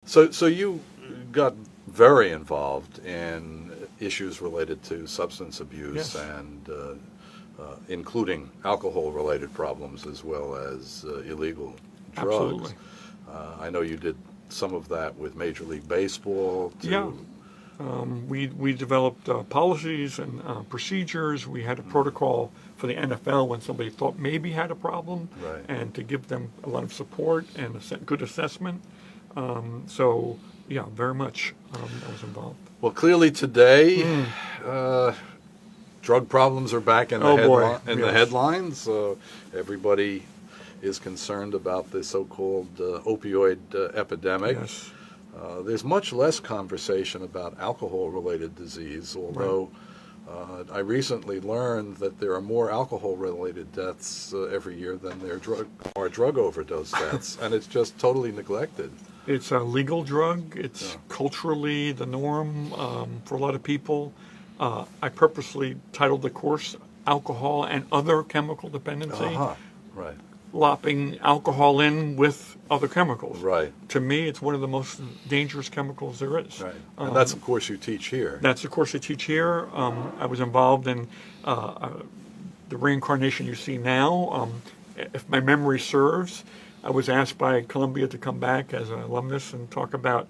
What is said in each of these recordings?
So you got very involved in issues related to substance abuse Yes. and including alcohol-related problems as well as illegal drugs. Absolutely. I know you did some of that with Major League Baseball. Yeah. We developed policies and procedures. We had a protocol for the NFL when somebody thought maybe had a problem, Right. and to give them a lot of support and a good assessment. So, yeah, very much I was involved. Well, clearly today, drug problems are back in the, Oh, boy. the Yes. headlines. Everybody is concerned about the so-called opioid epidemic. Yes. There's much less conversation about alcohol-related disease, although I recently learned that there are more alcohol-related deaths every year than there are drug overdose deaths, and it's just totally neglected. It's a legal drug. It's culturally the norm for a lot of people. I purposely titled the course Alcohol and Other Chemical Dependency, Right. lopping alcohol in with other chemicals. Right. To me, it's one of the most dangerous chemicals there is. Right. And that's, of course, you teach here. That's the course I teach here. I was involved in the reincarnation you see now. If my memory serves, I was asked by Columbia to come back as an alumnus and talk about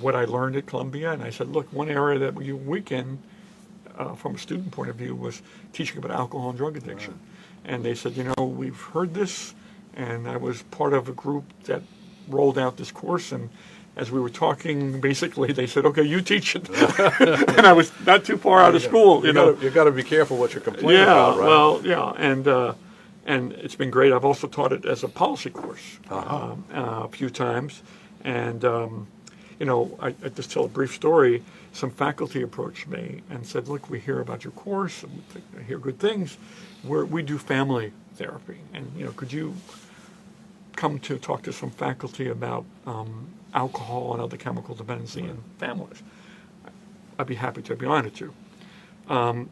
what I learned at Columbia. And I said, look, one area that we weakened from a student point of view was teaching about alcohol and drug addiction. Right. And they said, we've heard this. And I was part of a group that rolled out this course. And as we were talking, basically, they said, okay, you teach it. And I was not too far out of school. You got to be careful what you're complaining about, right? Well, yeah. And it's been great. I've also taught it as a policy course a few times. And, I just tell a brief story. Some faculty approached me and said, look, we hear about your course, and I hear good things. We do family therapy. And, could you come to talk to some faculty about alcohol and other chemical dependency in families? I'd be happy to. I'd be honored to.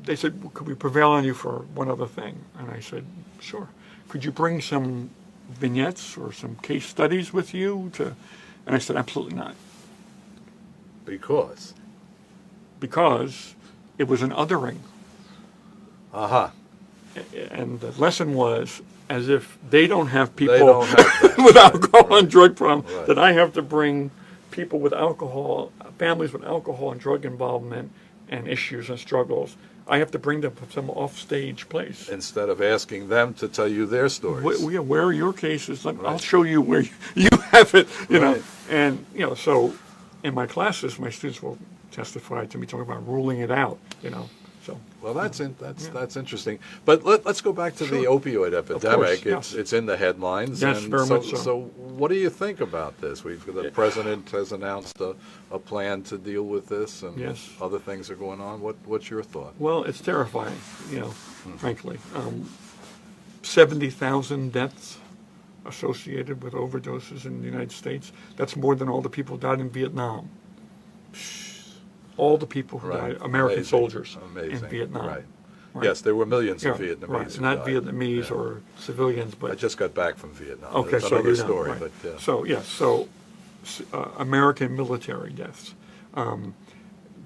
They said, well, could we prevail on you for one other thing? And I said, sure. Could you bring some vignettes or some case studies with you? And I said, absolutely not. Because it was an othering. And the lesson was, as if they don't have people with alcohol and drug problems, that I have to bring people with alcohol, families with alcohol and drug involvement and issues and struggles. I have to bring them from some off-stage place. Instead of asking them to tell you their stories. Where are your cases? I'll show you where you have it, know. And, so in my classes, my students will testify to me talking about ruling it out, So. Well, that's interesting. But let's go back to the opioid epidemic. It's in the headlines. Yes, and very much so. So what do you think about this? The president has announced a plan to deal with this, and other things are going on. What's your thought? Well, it's terrifying, frankly. 70,000 deaths associated with overdoses in the United States. That's more than all the people died in Vietnam. All the people who died, American soldiers in Vietnam. Right. Yes, there were millions of Vietnamese. Not Vietnamese or civilians, but I just got back from Vietnam. Okay, that's another story. But So American military deaths,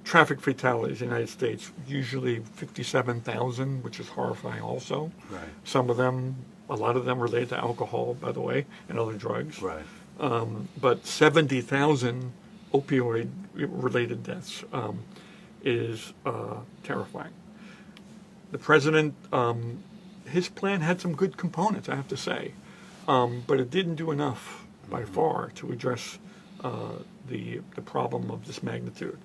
traffic fatalities in the United States, usually 57,000, which is horrifying. Also, some of them, a lot of them related to alcohol, by the way, and other drugs. Right. But 70,000 opioid-related deaths is terrifying. The president, his plan had some good components, I have to say, but it didn't do enough by far to address the problem of this magnitude.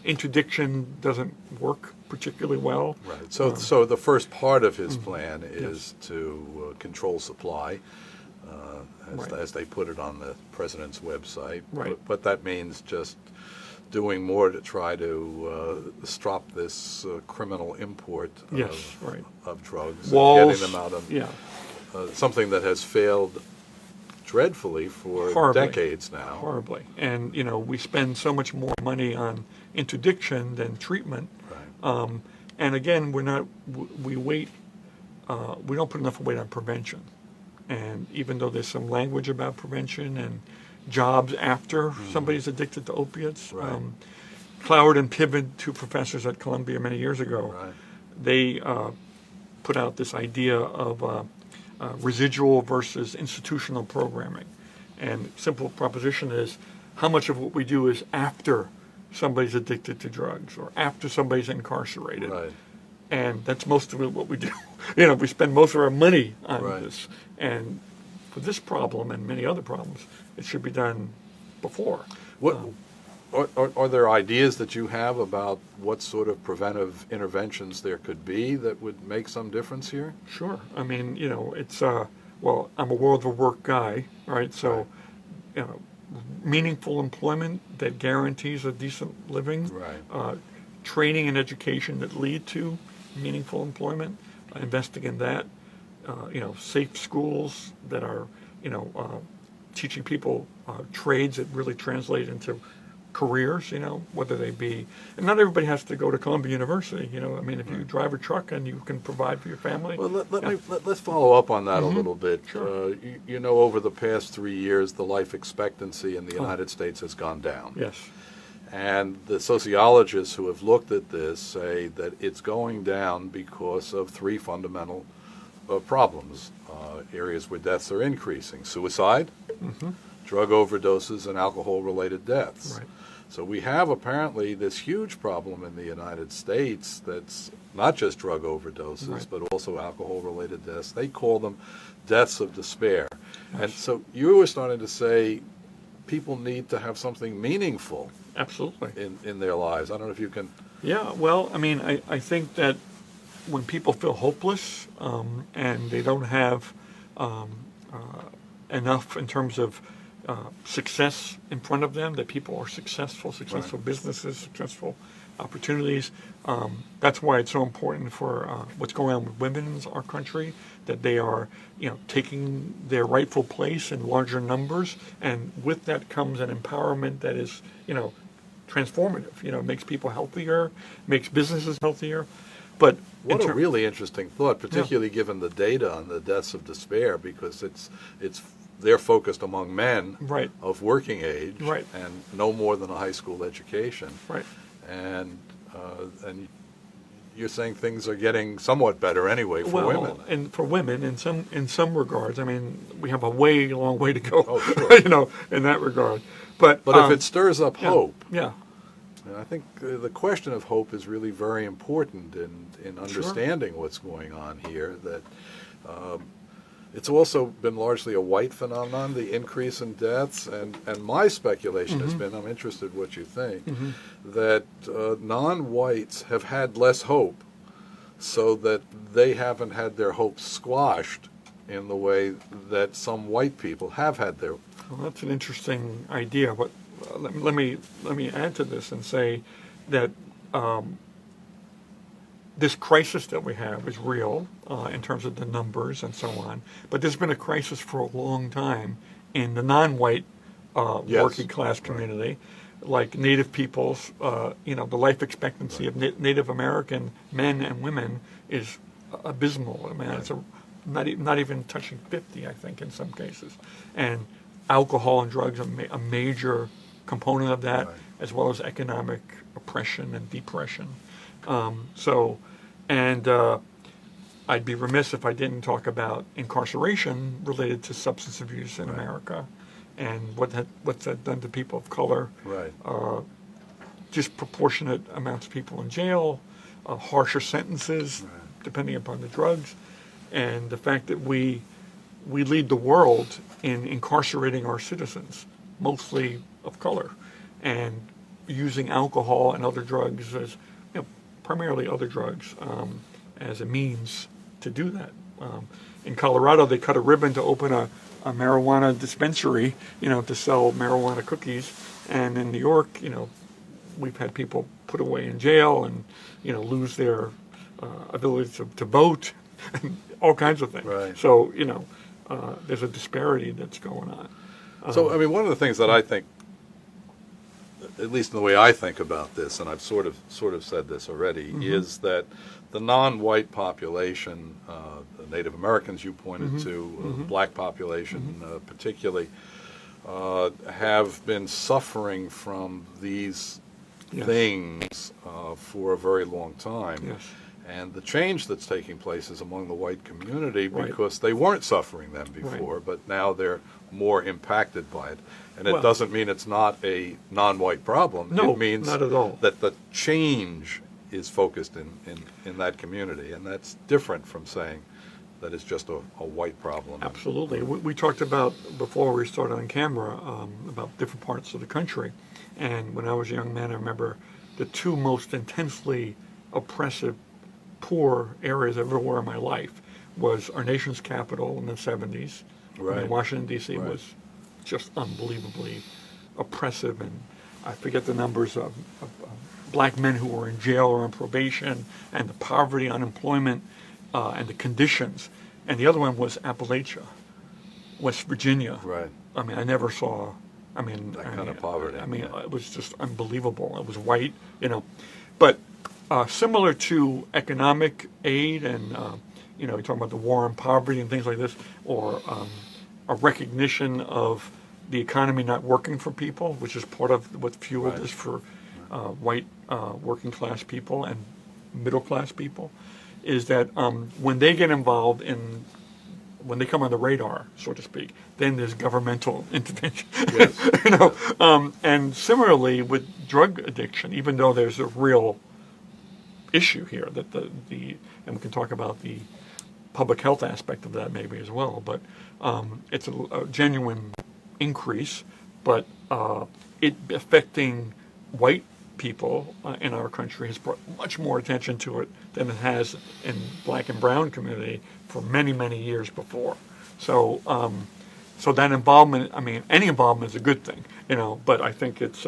Interdiction doesn't work particularly well. Right. So the first part of his plan is to control supply. As they put it on the president's website. Right. But that means just doing more to try to stop this criminal import of drugs, Walls, and getting them out of something that has failed dreadfully for decades now. Horribly. And, we spend so much more money on interdiction than treatment. Right. And again, we don't put enough weight on prevention. And even though there's some language about prevention and jobs after somebody's addicted to opiates. Right. Cloward and Piven, two professors at Columbia many years ago, Right. they put out this idea of residual versus institutional programming. And simple proposition is how much of what we do is after somebody's addicted to drugs or after somebody's incarcerated. Right. And that's most of what we do. We spend most of our money on Right. this. And for this problem and many other problems, it should be done before. What are there ideas that you have about what sort of preventive interventions there could be that would make some difference here? Sure. I mean, it's, well, I'm a world of work guy, right? So, meaningful employment that guarantees a decent living, Right. training and education that lead to meaningful employment, investing in that, safe schools that are, teaching people trades that really translate into careers, whether they be, and not everybody has to go to Columbia University, I mean, if you drive a truck and you can provide for your family. Well, let's follow up on that a little bit. Sure. Over the past 3 years, the life expectancy in the United States has gone down. Yes. And the sociologists who have looked at this say that it's going down because of three fundamental problems, areas where deaths are increasing: suicide, drug overdoses, and alcohol-related deaths. Right. So we have apparently this huge problem in the United States that's not just drug overdoses, Right. but also alcohol-related deaths. They call them deaths of despair. Yes. And so you were starting to say people need to have something meaningful Absolutely. in their lives. I don't know if you can... Yeah, well, I mean, I think that when people feel hopeless and they don't have enough in terms of success in front of them, that people are successful Right. businesses, successful opportunities. That's why it's so important for what's going on with women in our country, that they are, taking their rightful place in larger numbers, and with that comes an empowerment that is, transformative. Makes people healthier, makes businesses healthier. But What a really interesting thought, particularly given the data on the deaths of despair, because they're focused among men Right. of working age Right. and no more than a high school education. Right. And you're saying things are getting somewhat better anyway for women. And for women, in some regards, I mean, we have a long way to go. Oh, sure. In that regard. But But if it stirs up hope, yeah, and I think the question of hope is really very important in understanding what's going on here. That it's also been largely a white phenomenon, the increase in deaths, and my speculation has been, I'm interested what you think, that non-whites have had less hope, so that they haven't had their hopes squashed in the way that some white people have had their. well, that's an interesting idea. But let me add to this and say that this crisis that we have is real in terms of the numbers and so on. But there's been a crisis for a long time in the non-white Yes. working class community, like Native peoples. The life expectancy of Native American men and women is abysmal. I mean, it's not even touching 50, I think, in some cases. And alcohol and drugs are a major component of that, Right. as well as economic oppression and depression. I'd be remiss if I didn't talk about incarceration related to substance abuse in Right. America, and what's that done to people of color. Right. Disproportionate amounts of people in jail, harsher sentences, Right. depending upon the drugs, and the fact that we lead the world in incarcerating our citizens, mostly of color, and using alcohol and other drugs as, primarily other drugs, as a means to do that. In Colorado, they cut a ribbon to open a marijuana dispensary, to sell marijuana cookies. And in New York, we've had people put away in jail and, lose their ability to vote, and all kinds of things. Right. So, there's a disparity that's going on. So, I mean, one of the things that I think, at least in the way I think about this, and I've sort of said this already, is that the non-white population, the Native Americans you pointed to, black population particularly, have been suffering from these Yes. things for a very long time. Yes. And the change that's taking place is among the white community Right. because they weren't suffering them before, but now they're more impacted by it. And it Well- doesn't mean it's not a non-white problem. No, it means not at all. that the change is focused in that community. And that's different from saying that it's just a white problem. Absolutely. We talked about, before we started on camera, about different parts of the country. And when I was a young man, I remember the two most intensely oppressive, poor areas I've ever were in my life was our nation's capital in the 70s. Right. And Washington, D.C. Right. was just unbelievably oppressive. And I forget the numbers of black men who were in jail or on probation, and the poverty, unemployment, and the conditions. And the other one was Appalachia, West Virginia. Right. I mean, I never saw, that kind of poverty, yeah. It was just unbelievable. It was white, But similar to economic aid and, you're talking about the war on poverty and things like this, or a recognition of the economy not working for people, which is part of what fueled Right. this for white working class people and middle class people, is that when they get involved when they come on the radar, so to speak, then there's governmental intervention. Yes. And similarly with drug addiction, even though there's a real issue here that and we can talk about the public health aspect of that maybe as well, but it's a genuine increase, but it affecting white people in our country has brought much more attention to it than it has in black and brown community for many, many years before. So, so that involvement, any involvement is a good thing, but I think it's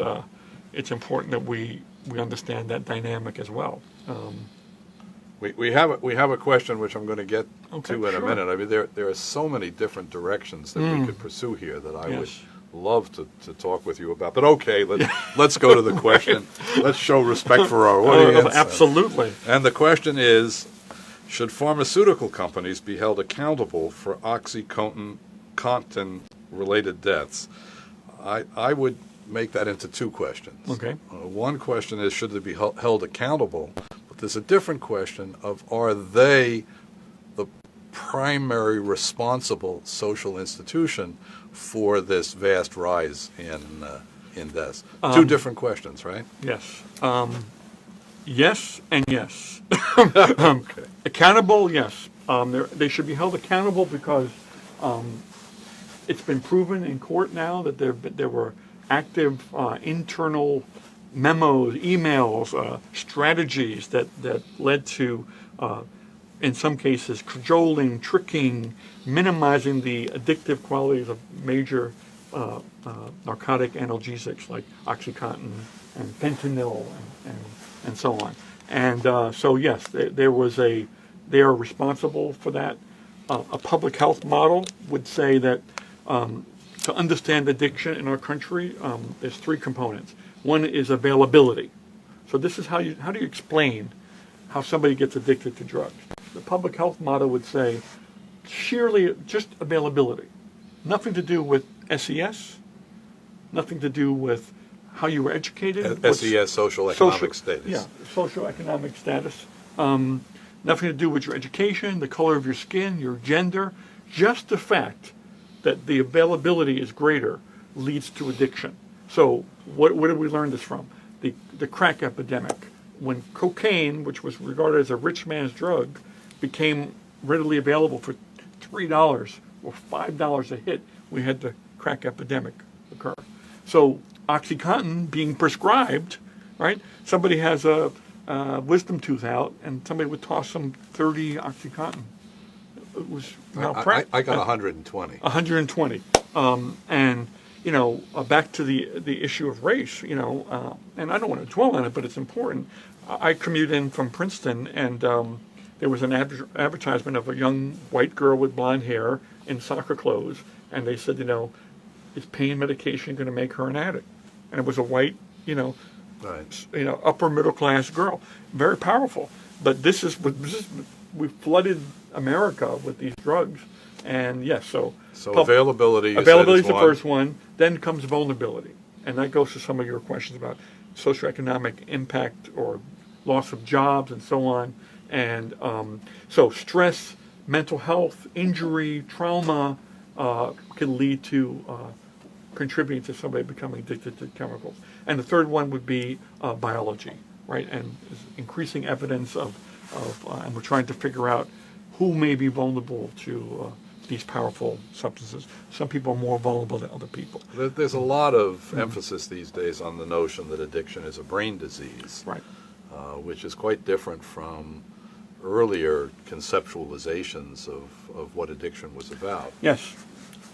important that we understand that dynamic as well. We have a question which I'm going to get Okay, to in sure. a minute. There are so many different directions that we could pursue here that I would Yes. love to talk with you about. But okay, let's go to the question. Let's show respect for our audience. Absolutely. And the question is, should pharmaceutical companies be held accountable for OxyContin-related deaths? I would make that into two questions. Okay. One question is, should they be held accountable? But there's a different question of, are they the primary responsible social institution for this vast rise in deaths? Two different questions, right? Yes. Yes and yes. Accountable, yes. They should be held accountable because it's been proven in court now that there were active internal memos, emails, strategies that led to, in some cases, cajoling, tricking, minimizing the addictive qualities of major narcotic analgesics like OxyContin and fentanyl and so on. And so yes, they are responsible for that. A public health model would say that to understand addiction in our country, there's three components. One is availability. So this is how do you explain how somebody gets addicted to drugs? The public health model would say sheerly just availability. Nothing to do with SES, nothing to do with how you were educated. SES, social economic status. Yeah, socioeconomic status. Nothing to do with your education, the color of your skin, your gender. Just the fact that the availability is greater leads to addiction. So what did we learn this from? The crack epidemic. When cocaine, which was regarded as a rich man's drug, became readily available for $3 or $5 a hit, we had the crack epidemic occur. So OxyContin being prescribed, right? Somebody has a wisdom tooth out, and somebody would toss them 30 OxyContin. It was malpractice. I got 120. 120. And back to the issue of race. And I don't want to dwell on it, but it's important. I commute in from Princeton, and there was an advertisement of a young white girl with blonde hair in soccer clothes, and they said, is pain medication going to make her an addict? And it was a white, Right. upper middle class girl, very powerful. But this is we've flooded America with these drugs, and yes, so availability. Availability is the first one. Then comes vulnerability, and that goes to some of your questions about socioeconomic impact or loss of jobs and so on. And so stress, mental health, injury, trauma can lead to contributing to somebody becoming addicted to chemicals. And the third one would be biology, right? And increasing evidence of and we're trying to figure out who may be vulnerable to these powerful substances. Some people are more vulnerable than other people. There's a lot of emphasis these days on the notion that addiction is a brain disease, Right. Which is quite different from earlier conceptualizations of what addiction was about. Yes.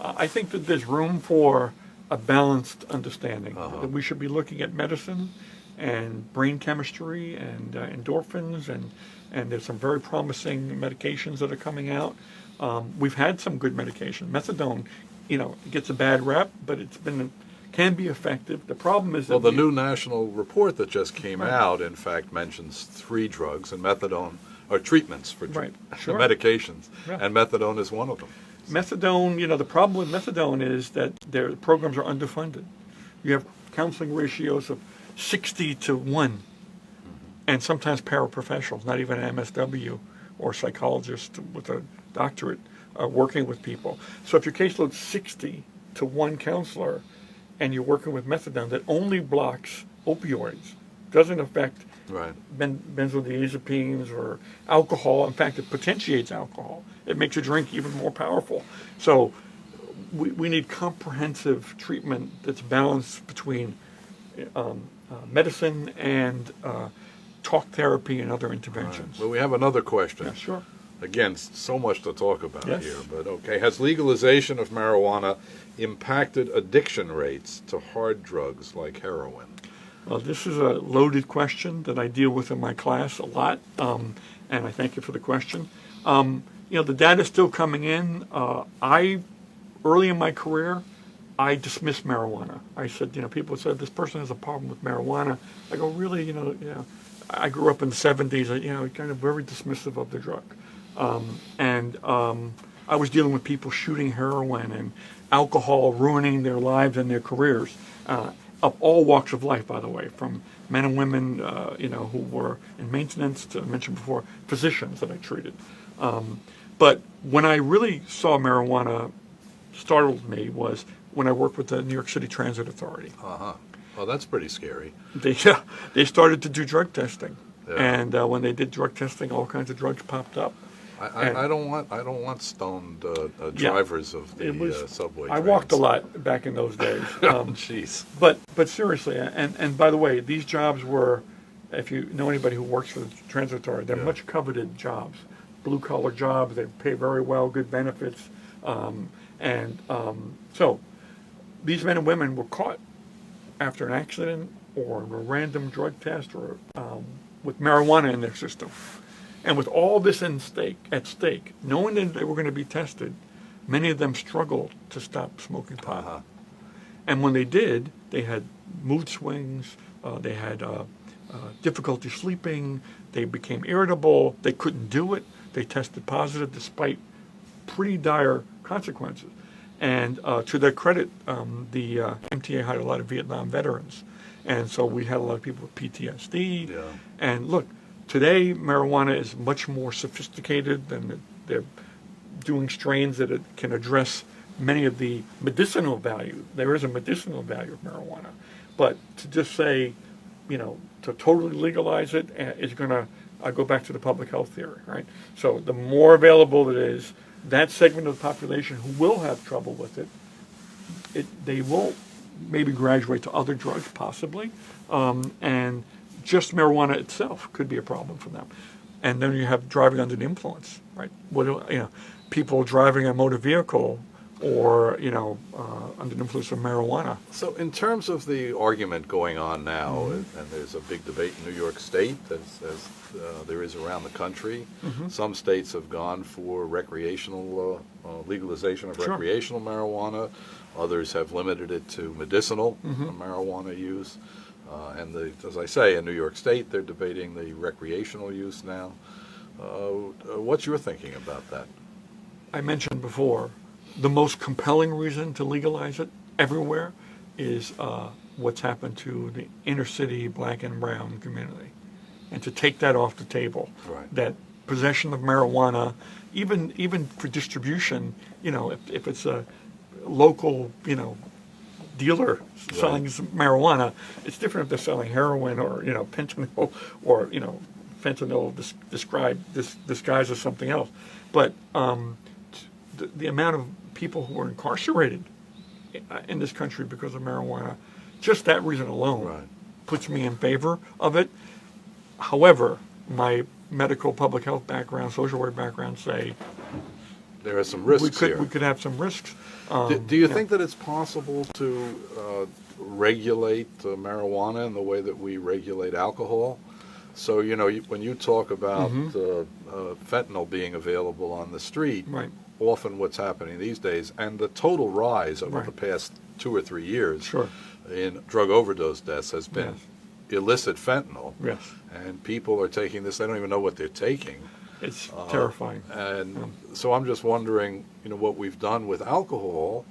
I think that there's room for a balanced understanding. That we should be looking at medicine and brain chemistry and endorphins, and there's some very promising medications that are coming out. We've had some good medication. Methadone, gets a bad rep, but can be effective. The problem is that the new national report that just came out, in fact, mentions 3 drugs, and methadone, or treatments for medications, and methadone is one of them. Methadone, the problem with methadone is that their programs are underfunded. You have counseling ratios of 60 to 1, and sometimes paraprofessionals, not even an MSW or psychologist with a doctorate, working with people. So if your caseload's 60 to 1 counselor, and you're working with methadone that only blocks opioids, doesn't affect benzodiazepines or alcohol. In fact, it potentiates alcohol. It makes a drink even more powerful. So we need comprehensive treatment that's balanced between medicine and talk therapy and other interventions. Right. Well, we have another question. Yeah, sure. Again, so much to talk about Yes. here, but okay. Has legalization of marijuana impacted addiction rates to hard drugs like heroin? Well, this is a loaded question that I deal with in my class a lot, and I thank you for the question. The data's still coming in. Early in my career, I dismissed marijuana. I said, people said this person has a problem with marijuana. I go, really, I grew up in the 70s, kind of very dismissive of the drug. I was dealing with people shooting heroin and alcohol ruining their lives and their careers, of all walks of life, by the way, from men and women, who were in maintenance to, I mentioned before, physicians that I treated. But when I really saw marijuana startled me was when I worked with the New York City Transit Authority. Well, that's pretty scary. They started to do drug testing, Yeah. and when they did drug testing, all kinds of drugs popped up. I don't want stoned drivers of the subway. I walked a lot back in those days. Jeez. But seriously, and by the way, these jobs were, if you know anybody who works for the Transit Authority, they're much coveted jobs, blue collar jobs. They pay very well, good benefits, so these men and women were caught after an accident or a random drug test or with marijuana in their system. And with all this at stake, knowing that they were going to be tested, many of them struggled to stop smoking pot. And when they did, they had mood swings, they had difficulty sleeping, they became irritable, they couldn't do it, they tested positive despite pretty dire consequences. And to their credit, the MTA hired a lot of Vietnam veterans. And so we had a lot of people with PTSD. Yeah. And look, today, marijuana is much more sophisticated, and they're doing strains that it can address many of the medicinal value. There is a medicinal value of marijuana. But to just say, to totally legalize it is going to go back to the public health theory, right? So the more available it is, that segment of the population who will have trouble with it, they will maybe graduate to other drugs, possibly, and just marijuana itself could be a problem for them. And then you have driving under the influence, right? People driving a motor vehicle or, under the influence of marijuana. So in terms of the argument going on now, and there's a big debate in New York State, as there is around the country, some states have gone for recreational legalization of recreational marijuana. Others have limited it to medicinal marijuana use. And as I say, in New York State, they're debating the recreational use now. What's your thinking about that? I mentioned before, the most compelling reason to legalize it everywhere is what's happened to the inner city black and brown community, and to take that off the table. Right. That possession of marijuana, even for distribution, if it's a local, dealer selling some marijuana, it's different if they're selling heroin or fentanyl or fentanyl disguised as something else. But the amount of people who are incarcerated in this country because of marijuana, just that reason alone puts me in favor of it. However, my medical public health background, social work background say there are some risks here. We could have some risks. Do you think that it's possible to regulate marijuana in the way that we regulate alcohol? So, when you talk about fentanyl being available on the street, often what's happening these days, and the total rise over the past 2 or 3 years in drug overdose deaths has been illicit fentanyl. Yes. And people are taking this, they don't even know what they're taking. It's terrifying. And so I'm just wondering, what we've done with alcohol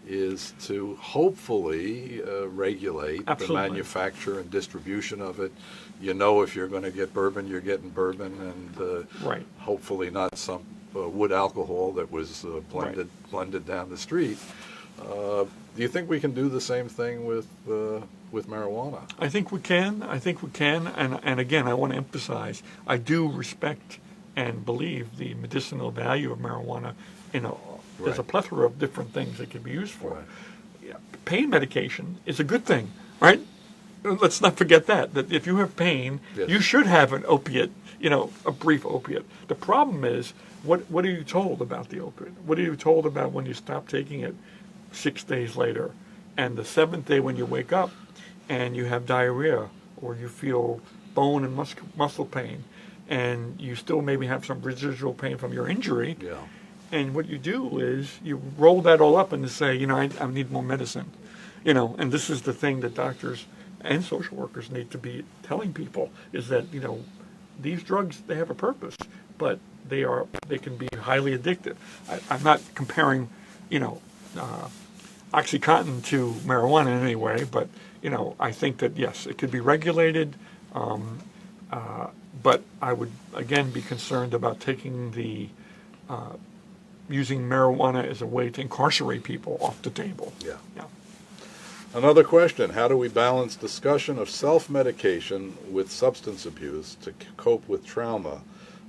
is to hopefully regulate the manufacture and distribution of it. If you're going to get bourbon, you're getting bourbon, and hopefully not some wood alcohol that was blended down the street. Do you think we can do the same thing with marijuana? I think we can. And again, I want to emphasize, I do respect and believe the medicinal value of marijuana. There's a plethora of different things it can be used for. Yeah, pain medication is a good thing, right? Let's not forget that if you have pain, you should have an opiate, a brief opiate. The problem is, what are you told about the opiate? What are you told about when you stop taking it 6 days later, and the 7th day when you wake up and you have diarrhea or you feel bone and muscle pain, and you still maybe have some residual pain from your injury. Yeah. And what you do is you roll that all up and say, I need more medicine. And this is the thing that doctors and social workers need to be telling people, is that, these drugs, they have a purpose, but they can be highly addictive. I'm not comparing, OxyContin to marijuana in any way, but, I think that, yes, it could be regulated, but I would, again, be concerned about taking using marijuana as a way to incarcerate people off the table. Yeah. Another question: how do we balance discussion of self-medication with substance abuse to cope with trauma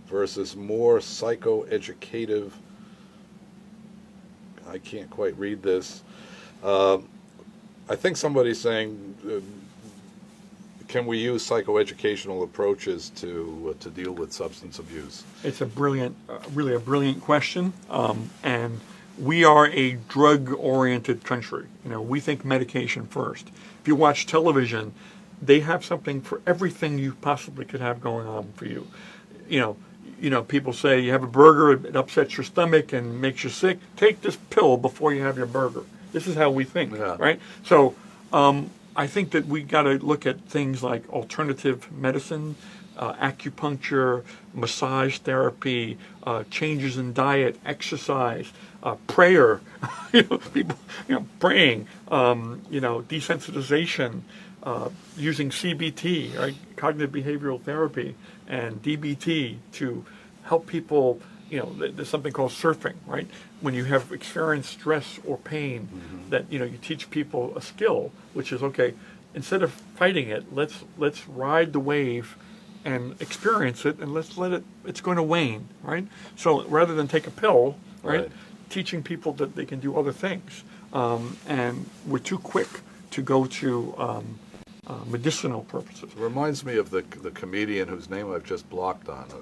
versus more psychoeducative? I can't quite read this. I think somebody's saying, can we use psychoeducational approaches to deal with substance abuse? It's really a brilliant question, and we are a drug-oriented country. We think medication first. If you watch television, they have something for everything you possibly could have going on for you. People say you have a burger, it upsets your stomach and makes you sick. Take this pill before you have your burger. This is how we think, right? So I think that we got to look at things like alternative medicine, acupuncture, massage therapy, changes in diet, exercise, prayer, people, praying, desensitization, using CBT, right, cognitive behavioral therapy, and DBT to help people. There's something called surfing, right? When you have experienced stress or pain, that you teach people a skill, which is, okay, instead of fighting it, let's ride the wave and experience it, and let's let it. It's going to wane, right? So rather than take a pill, right? Teaching people that they can do other things, and we're too quick to go to medicinal purposes. It reminds me of the comedian whose name I've just blocked on. A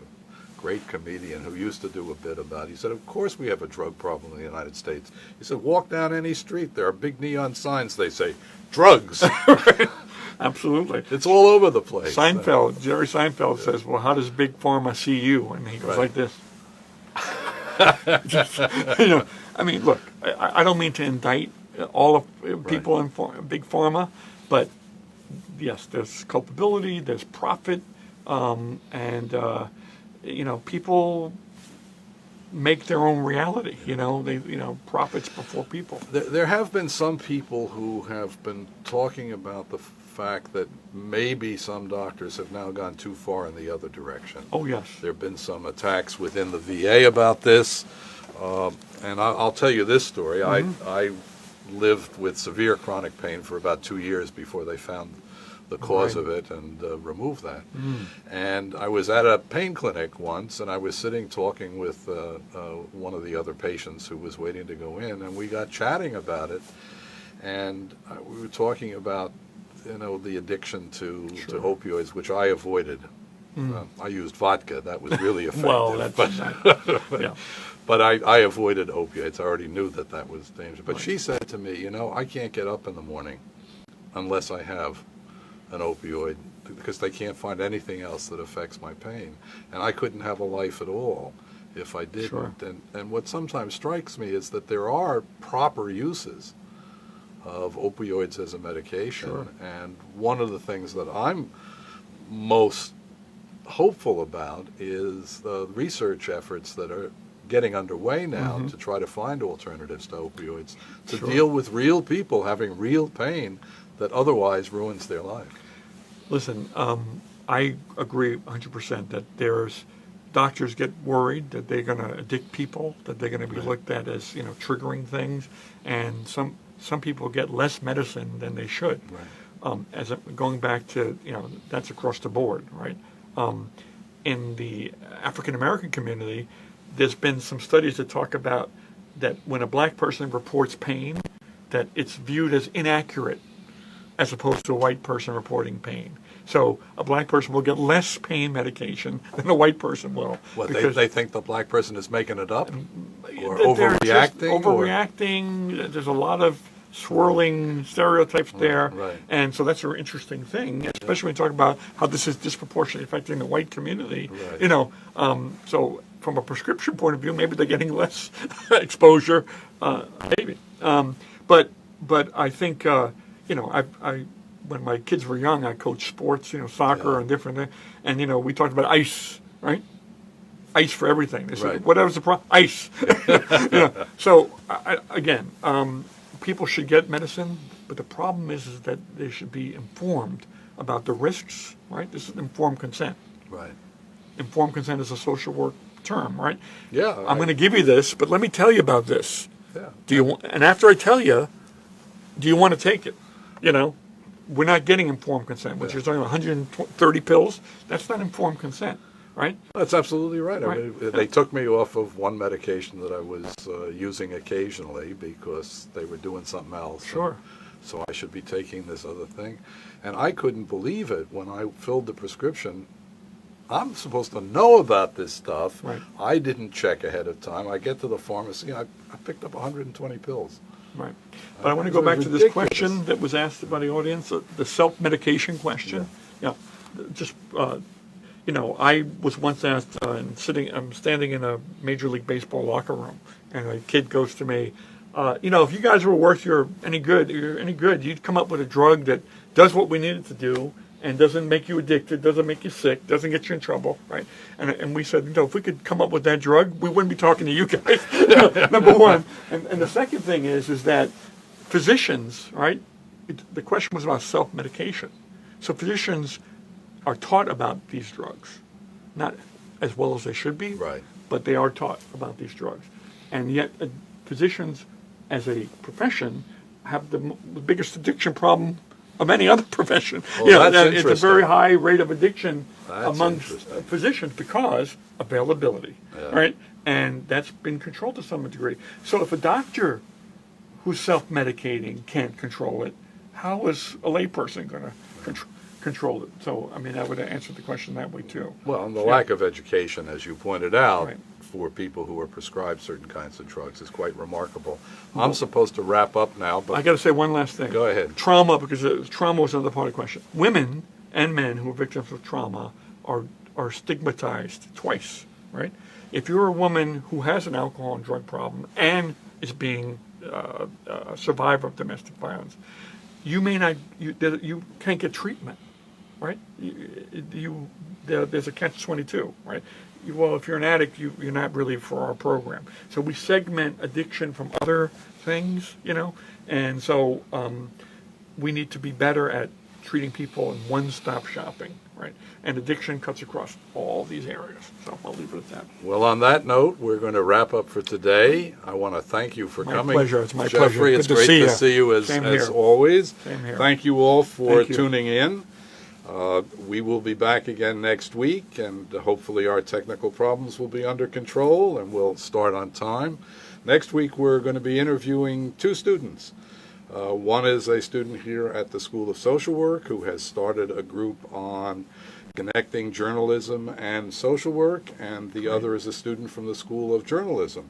great comedian who used to do a bit about it. He said, of course we have a drug problem in the United States. He said, walk down any street, there are big neon signs, they say, drugs. Absolutely. It's all over the place. Jerry Seinfeld says, well, how does Big Pharma see you? And he goes like this. Look, I don't mean to indict all of people in Big Pharma, but yes, there's culpability, there's profit, and people make their own reality. Profits before people. There have been some people who have been talking about the fact that maybe some doctors have now gone too far in the other direction. Oh, yes. There have been some attacks within the VA about this. And I'll tell you this story. I lived with severe chronic pain for about 2 years before they found the cause of it and removed that. And I was at a pain clinic once, and I was sitting talking with one of the other patients who was waiting to go in, and we got chatting about it. And we were talking about, the addiction to opioids, which I avoided. I used vodka. That was really effective. Well, that's yeah. But I avoided opioids. I already knew that was dangerous. But she said to me, I can't get up in the morning unless I have an opioid because they can't find anything else that affects my pain. And I couldn't have a life at all if I didn't. Sure. And what sometimes strikes me is that there are proper uses of opioids as a medication. Sure. And one of the things that I'm most hopeful about is the research efforts that are getting underway now to try to find alternatives to opioids to deal with real people having real pain that otherwise ruins their life. Listen, I agree 100% that doctors get worried that they're going to addict people, that they're going to be looked at as triggering things, and some people get less medicine than they should. Right. Going back to that's across the board, right? In the African American community, there's been some studies that talk about that when a black person reports pain, that it's viewed as inaccurate as opposed to a white person reporting pain. So a black person will get less pain medication than a white person will. What, they think the black person is making it up? Or overreacting? Overreacting. There's a lot of swirling stereotypes there. Right. And so that's an interesting thing, especially when you talk about how this is disproportionately affecting the white community. Right. So from a prescription point of view, maybe they're getting less exposure, maybe. But I think, when my kids were young, I coached sports, soccer and different things. And, we talked about ice, right? Ice for everything. They said, whatever's the problem, ice. So, again, people should get medicine, but the problem is that they should be informed about the risks, right? This is informed consent. Right. Informed consent is a social work term, right? Yeah. I'm going to give you this, but let me tell you about this. Yeah. And after I tell you, do you want to take it? We're not getting informed consent. When you're talking about 130 pills, that's not informed consent, right? That's absolutely right. Right. I mean, they took me off of one medication that I was using occasionally because they were doing something else. Sure. So I should be taking this other thing. And I couldn't believe it when I filled the prescription. I'm supposed to know about this stuff. Right. I didn't check ahead of time. I get to the pharmacy, I picked up 120 pills. Right. But I want to go back to this question that was asked by the audience, the self-medication question. Yeah. Just, I was once asked, I'm standing in a Major League Baseball locker room, and a kid goes to me, if you guys were worth you're any good, you'd come up with a drug that does what we need it to do and doesn't make you addicted, doesn't make you sick, doesn't get you in trouble, right? And we said, if we could come up with that drug, we wouldn't be talking to you guys, number one. And the second thing is that physicians, right, the question was about self-medication. So physicians are taught about these drugs, not as well as they should be, Right. but they are taught about these drugs. And yet physicians as a profession have the biggest addiction problem of any other profession. Well, that's it's a very high rate of addiction amongst interesting. physicians because availability, right? And that's been controlled to some degree. So if a doctor who's self-medicating can't control it, how is a layperson going to control it? So, I mean, I would answer the question that way too. Well, and the lack of education, as you pointed out, Right. for people who are prescribed certain kinds of drugs is quite remarkable. I'm supposed to wrap up now, but I got to say one last thing. Go ahead. Trauma, because trauma was another part of the question. Women and men who are victims of trauma are stigmatized twice, right? If you're a woman who has an alcohol and drug problem and is being a survivor of domestic violence, you may not, you can't get treatment, right? There's a catch-22, right? well, if you're an addict, you're not really for our program. So we segment addiction from other things, and so we need to be better at treating people in one-stop shopping, right? And addiction cuts across all these areas. So I'll leave it at that. Well, on that note, we're going to wrap up for today. I want to thank you for coming. My pleasure. It's my Jeffrey, pleasure. it's Good great to to see you as always. Same here. Thank you all for Thank you. tuning in. We will be back again next week, and hopefully our technical problems will be under control and we'll start on time. Next week, we're going to be interviewing two students. One is a student here at the School of Social Work who has started a group on connecting journalism and social work, and the other is a student from the School of Journalism.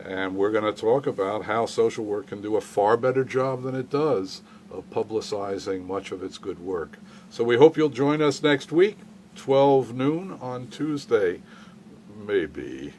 And we're going to talk about how social work can do a far better job than it does of publicizing much of its good work. So we hope you'll join us next week, 12 noon on Tuesday, maybe.